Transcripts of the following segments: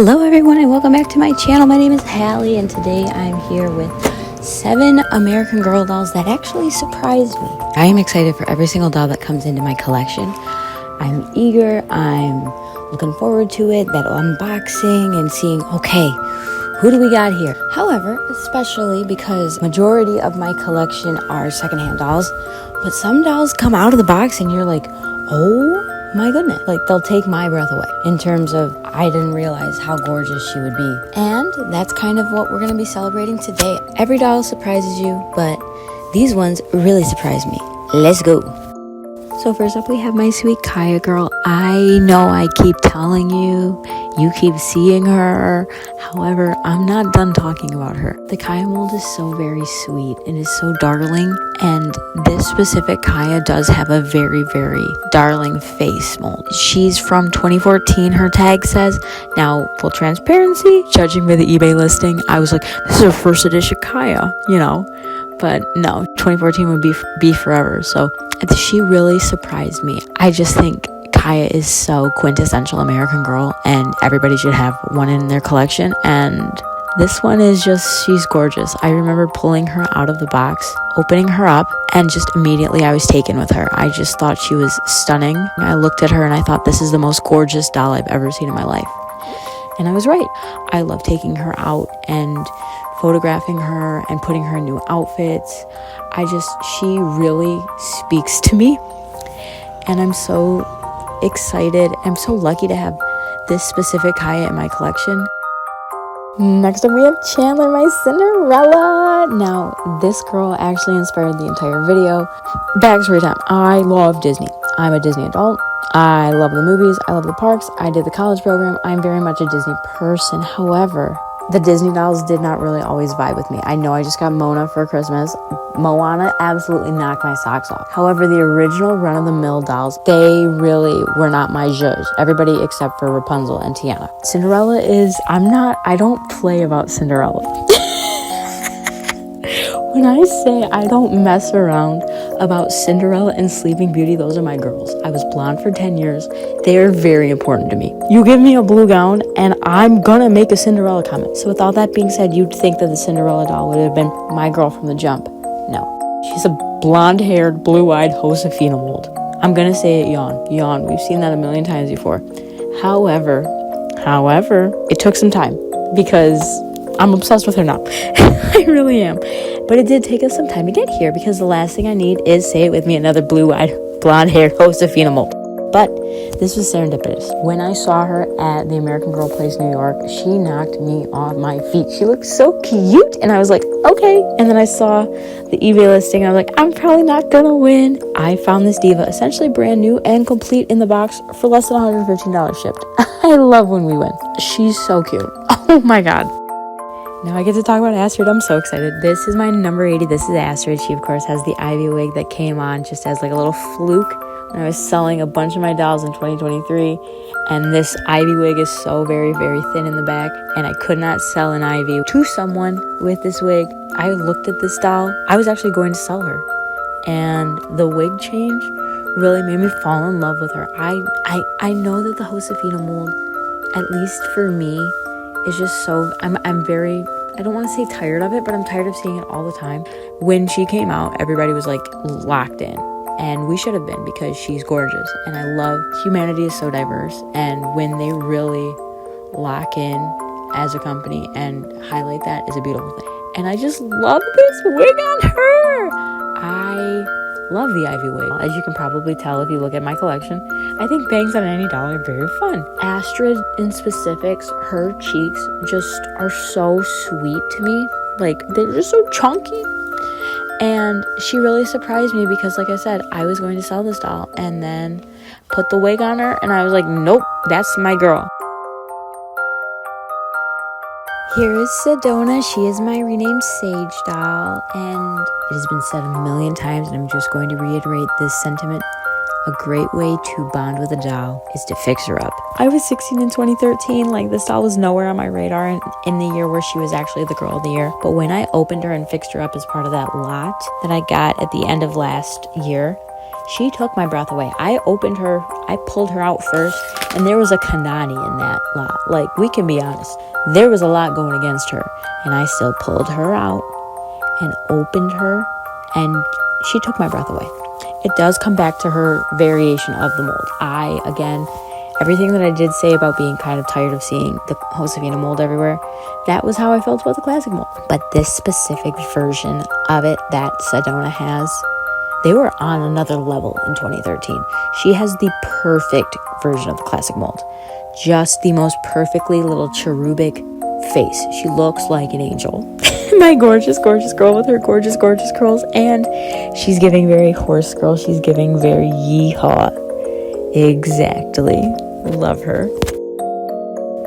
Hello everyone and welcome back to my channel. My name is Hallie and today I'm here with 7 American Girl dolls that actually surprised me. I am excited for every single doll that comes into my collection. I'm eager, I'm looking forward to it, that unboxing and seeing, okay, who do we got here? However, especially because majority of my collection are secondhand dolls, but some dolls come out of the box and you're like, oh my goodness, like they'll take my breath away in terms of I didn't realize how gorgeous she would be. And that's kind of what we're going to be celebrating today. Every doll surprises you, but these ones really surprised me. Let's go. So first up we have my sweet Kaya girl. I know I keep telling you, you keep seeing her. However, I'm not done talking about her. The Kaya mold is so very sweet and is so darling. And this specific Kaya does have a very, very darling face mold. She's from 2014, her tag says. Now, full transparency, judging by the eBay listing, I was like, this is a first edition Kaya, you know. But no, 2014 would be forever. So she really surprised me. I just think Kaya is so quintessential American Girl and everybody should have one in their collection. And this one is just, she's gorgeous. I remember pulling her out of the box, opening her up, and just immediately I was taken with her. I just thought she was stunning. I looked at her and I thought this is the most gorgeous doll I've ever seen in my life. And I was right. I love taking her out and photographing her and putting her in new outfits. She really speaks to me. And I'm so excited. I'm so lucky to have this specific Kaya in my collection. Next up we have Chandler, my Cinderella. Now, this girl actually inspired the entire video. Backstory time. I love Disney. I'm a Disney adult. I love the movies. I love the parks. I did the college program. I'm very much a Disney person. However, the Disney dolls did not really always vibe with me. I know I just got Mona for Christmas. Moana absolutely knocked my socks off. However, the original run-of-the-mill dolls, they really were not my zhuzh. Everybody except for Rapunzel and Tiana. Cinderella is, I don't play about Cinderella. When I say I don't mess around about Cinderella and Sleeping Beauty, those are my girls. I was blonde for 10 years. They are very important to me. You give me a blue gown and I'm gonna make a Cinderella comment. So with all that being said, you'd think that the Cinderella doll would have been my girl from the jump. No. She's a blonde-haired, blue-eyed Josefina mold. I'm gonna say it, yawn. Yawn. We've seen that a million times before. However, it took some time because I'm obsessed with her now. I really am. But it did take us some time to get here because the last thing I need is, say it with me, another blue-eyed, blonde-haired Josefina mold. But this was serendipitous. When I saw her at the American Girl Place, New York, she knocked me off my feet. She looked so cute. And I was like, okay. And then I saw the eBay listing. I was like, I'm probably not going to win. I found this diva essentially brand new and complete in the box for less than $115 shipped. I love when we win. She's so cute. Oh my God. Now I get to talk about Astrid. I'm so excited. This is my number 80. This is Astrid. She, of course, has the Ivy wig that came on just as like a little fluke when I was selling a bunch of my dolls in 2023. And this Ivy wig is so very, very thin in the back. And I could not sell an Ivy to someone with this wig. I looked at this doll. I was actually going to sell her. And the wig change really made me fall in love with her. I know that the Josefina mold, at least for me, is just so, I'm very, I don't want to say tired of it, but I'm tired of seeing it all the time. When she came out, everybody was like locked in. And we should have been because she's gorgeous. And I love, humanity is so diverse. And when they really lock in as a company and highlight that is a beautiful thing. And I just love this wig on her. I love the Ivy wig. As you can probably tell if you look at my collection, I think bangs on any doll are very fun. Astrid in specifics, her cheeks just are so sweet to me. Like, they're just so chunky. And she really surprised me because, like I said, I was going to sell this doll and then put the wig on her and I was like, nope, that's my girl. Here is Sedona. She is my renamed Sage doll, and it has been said a million times, and I'm just going to reiterate this sentiment. A great way to bond with a doll is to fix her up. I was 16 in 2013. Like, this doll was nowhere on my radar in the year where she was actually the girl of the year. But when I opened her and fixed her up as part of that lot that I got at the end of last year, she took my breath away. I opened her, I pulled her out first, And there was a Kanani in that lot. Like, we can be honest. There was a lot going against her. And I still pulled her out and opened her, and she took my breath away. It does come back to her variation of the mold. Again, everything that I did say about being kind of tired of seeing the Josefina mold everywhere, that was how I felt about the classic mold. But this specific version of it that Sedona has, they were on another level in 2013. She has the perfect version of the classic mold. Just the most perfectly little cherubic face. She looks like an angel. My gorgeous, gorgeous girl with her gorgeous, gorgeous curls. And she's giving very horse girl. She's giving very yeehaw. Exactly. Love her.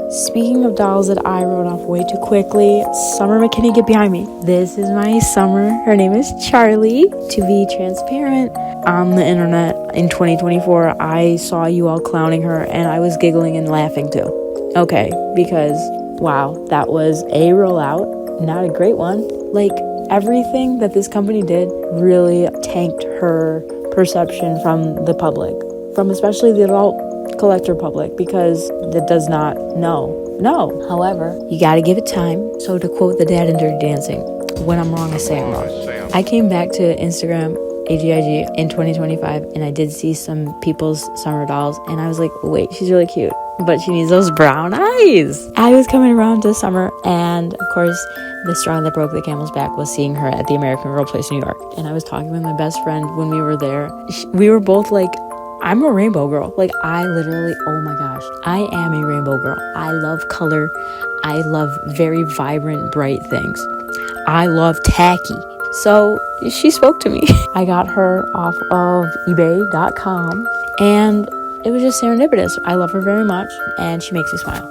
Speaking of dolls that I wrote off way too quickly, Summer McKinney, get behind me. This is my Summer. Her name is Charlie. To be transparent, on the internet in 2024, I saw you all clowning her and I was giggling and laughing too. Okay, because wow, that was a rollout, not a great one. Like, everything that this company did really tanked her perception from the public, from especially the adult collector public, because it does not know. However, you got to give it time. So to quote the dad in Dirty Dancing, when I'm wrong, I say I'm wrong. I came back to Instagram AGIG in 2025 and I did see some people's summer dolls and I was like, wait, she's really cute, but she needs those brown eyes. I was coming around to Summer, and of course the straw that broke the camel's back was seeing her at the American Girl Place New York. And I was talking with my best friend when we were there. We were both like, I'm a rainbow girl. Like, I literally, oh my gosh, I am a rainbow girl. I love color. I love very vibrant, bright things. I love tacky. So she spoke to me. I got her off of ebay.com and it was just serendipitous. I love her very much and she makes me smile.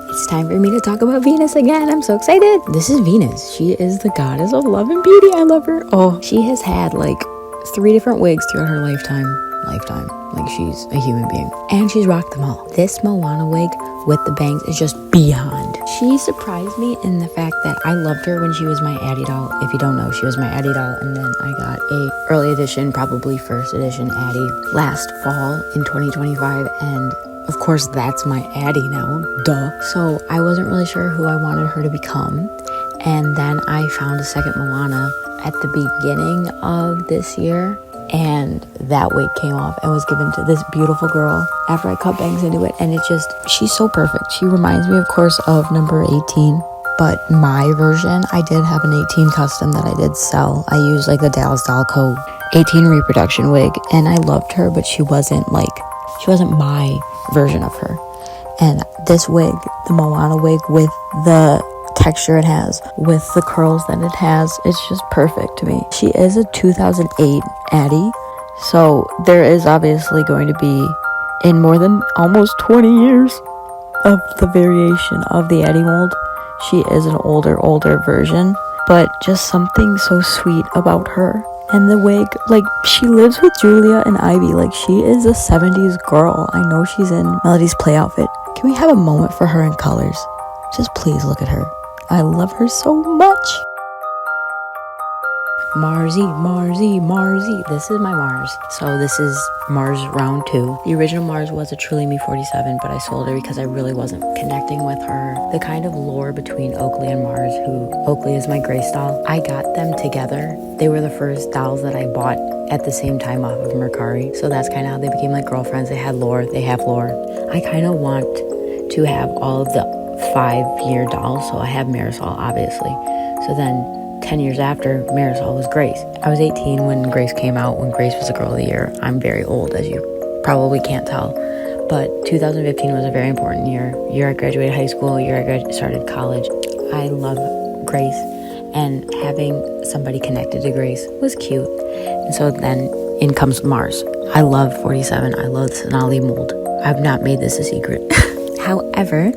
It's time for me to talk about Venus again. I'm so excited. This is Venus. She is the goddess of love and beauty. I love her. Oh, she has had like 3 different wigs throughout her lifetime. Like, she's a human being. And she's rocked them all. This Moana wig with the bangs is just beyond. She surprised me in the fact that I loved her when she was my Addie doll. If you don't know, she was my Addie doll. And then I got a early edition, probably first edition Addie last fall in 2025. And of course, that's my Addie now. Duh. So I wasn't really sure who I wanted her to become. And then I found a second Moana at the beginning of this year. And that wig came off and was given to this beautiful girl after I cut bangs into it. And it just, she's so perfect. She reminds me, of course, of number 18. But my version, I did have an 18 custom that I did sell. I used like the Dallas Doll Co. 18 reproduction wig. And I loved her, but she wasn't my version of her. And this wig, the Moana wig with the texture it has, with the curls that it has, it's just perfect to me. She is a 2008 Addie, so there is obviously going to be, in more than almost 20 years of the variation of the Addie mold, she is an older version, but just something so sweet about her. And the wig, like, she lives with Julia and Ivy. Like, she is a 70s girl. I know she's in Melody's play outfit. Can we have a moment for her in colors? Just please look at her. I love her so much. Marzi. This is my Mars. So this is Mars round 2. The original Mars was a Truly Me 47, but I sold her because I really wasn't connecting with her. The kind of lore between Oakley and Mars, who Oakley is my Grace doll, I got them together. They were the first dolls that I bought at the same time off of Mercari. So that's kind of how they became like girlfriends. They had lore. They have lore. I kind of want to have all of the 5-year dolls. So I have Marisol, obviously. So then 10 years after, Marisol was Grace. I was 18 when Grace came out, when Grace was a Girl of the Year. I'm very old, as you probably can't tell. But 2015 was a very important year I graduated high school, year I started college. I love Grace, and having somebody connected to Grace was cute. And so then in comes Mars. I love 47. I love Sonali mold. I've not made this a secret. However,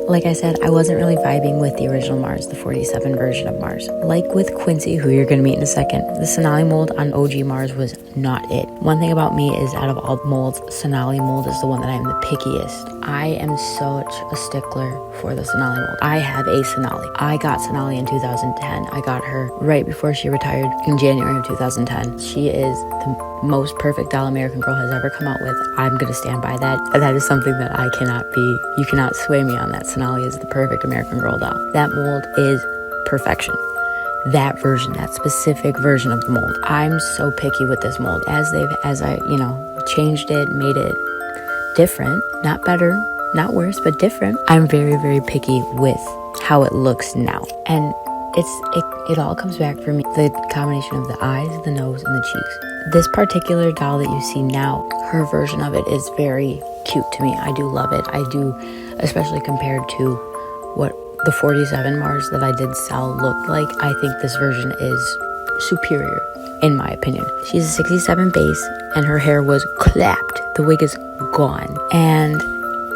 like I said, I wasn't really vibing with the original Mars, the 47 version of Mars. Like with Quincy, who you're going to meet in a second, the Sonali mold on OG Mars was not it. One thing about me is out of all molds, Sonali mold is the one that I'm the pickiest. I am such a stickler for the Sonali mold. I have a Sonali. I got Sonali in 2010. I got her right before she retired in January of 2010. She is the most perfect doll American Girl has ever come out with. I'm going to stand by that. That is something that I cannot be. You cannot sway me on that. Sonali is the perfect American Girl doll. That mold is perfection. That version, that specific version of the mold. I'm so picky with this mold. As I changed it, made it different, not better, not worse, but different. I'm very, very picky with how it looks now. And it all comes back for me. The combination of the eyes, the nose, and the cheeks. This particular doll that you see now, her version of it is very cute to me. I do love it. I do, especially compared to what the 47 Mars that I did sell looked like. I think this version is superior, in my opinion. She's a 67 base, and her hair was clapped. The wig is gone. And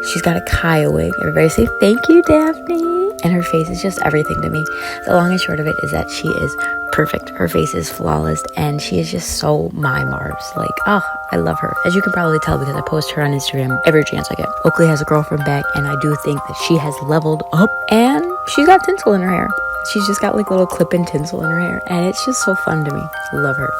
she's got a Kaya wig. Everybody say, thank you, Daphne. And her face is just everything to me. The long and short of it is that she is perfect. Her face is flawless, and she is just so my Mars. Like, oh, I love her. As you can probably tell because I post her on Instagram every chance I get. Oakley has a girlfriend back, and I do think that she has leveled up, and she's got tinsel in her hair. She's just got like little clip-in tinsel in her hair, and it's just so fun to me. Love her.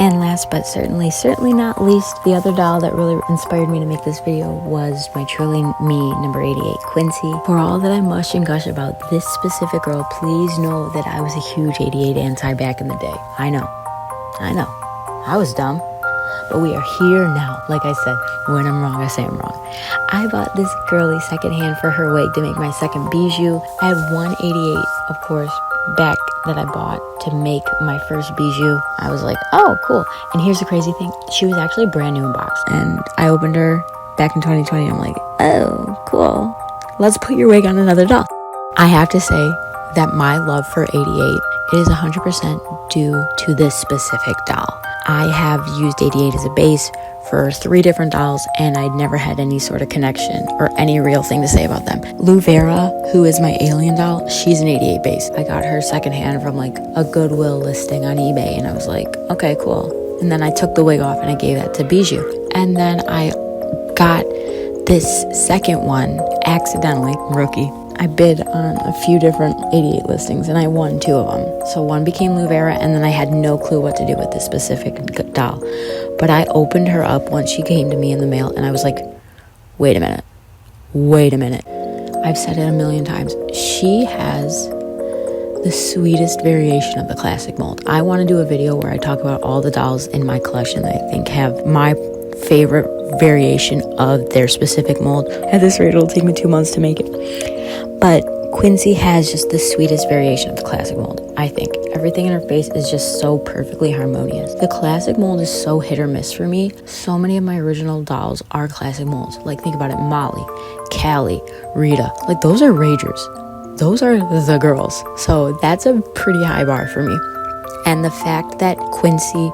And last but certainly not least, the other doll that really inspired me to make this video was my truly me number 88, Quincy. For all that I mush and gush about this specific girl, please know that I was a huge 88 anti back in the day. I know. I was dumb. But we are here now. Like I said, when I'm wrong, I say I'm wrong. I bought this girly secondhand for her wig to make my second bijou. I had one 88, of course, back that I bought to make my first bijou. I was like, oh, cool. And here's the crazy thing. She was actually brand new in box. And I opened her back in 2020. I'm like, oh, cool. Let's put your wig on another doll. I have to say that my love for 88 is 100% due to this specific doll. I have used 88 as a base for 3 different dolls, and I'd never had any sort of connection or any real thing to say about them. Vera, who is my alien doll, she's an 88 base. I got her secondhand from like a Goodwill listing on eBay, and I was like, okay, cool. And then I took the wig off and I gave that to Bijou. And then I got this second one accidentally, rookie. I bid on a few different 88 listings, and I won 2 of them. So one became Vera, and then I had no clue what to do with this specific doll. But I opened her up once she came to me in the mail, and I was like, wait a minute. I've said it a million times. She has the sweetest variation of the classic mold. I want to do a video where I talk about all the dolls in my collection that I think have my favorite variation of their specific mold. At this rate, it'll take me 2 months to make it. But Quincy has just the sweetest variation of the classic mold, I think. Everything in her face is just so perfectly harmonious. The classic mold is so hit or miss for me. So many of my original dolls are classic molds. Like, think about it, Molly, Callie, Rita. Like, those are ragers. Those are the girls. So that's a pretty high bar for me. And the fact that Quincy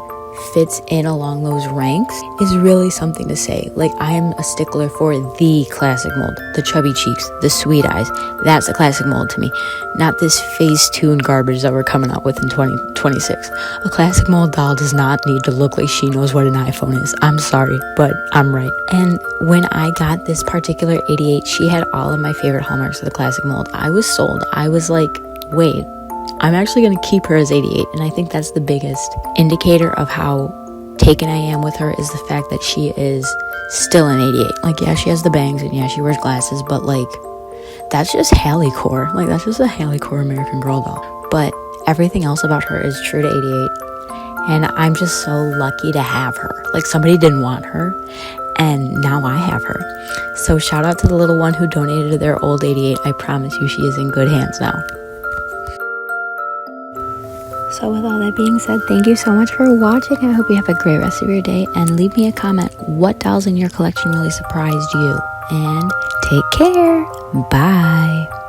fits in along those ranks is really something to say. Like, I am a stickler for the classic mold. The chubby cheeks, the sweet eyes. That's a classic mold to me. Not this Facetune garbage that we're coming up with in 2026. A classic mold doll does not need to look like she knows what an iPhone is. I'm sorry, but I'm right. And when I got this particular 88, she had all of my favorite hallmarks of the classic mold. I was sold. I was like, wait, I'm actually going to keep her as 88, and I think that's the biggest indicator of how taken I am with her is the fact that she is still an 88. Like, yeah, she has the bangs, and yeah, she wears glasses, but like, that's just Hallie core. Like, that's just a Hallie core American Girl doll. But everything else about her is true to 88, and I'm just so lucky to have her. Like, somebody didn't want her, and now I have her. So shout out to the little one who donated their old 88. I promise you she is in good hands now. So with all that being said, thank you so much for watching. I hope you have a great rest of your day, and leave me a comment. What dolls in your collection really surprised you? And take care. Bye.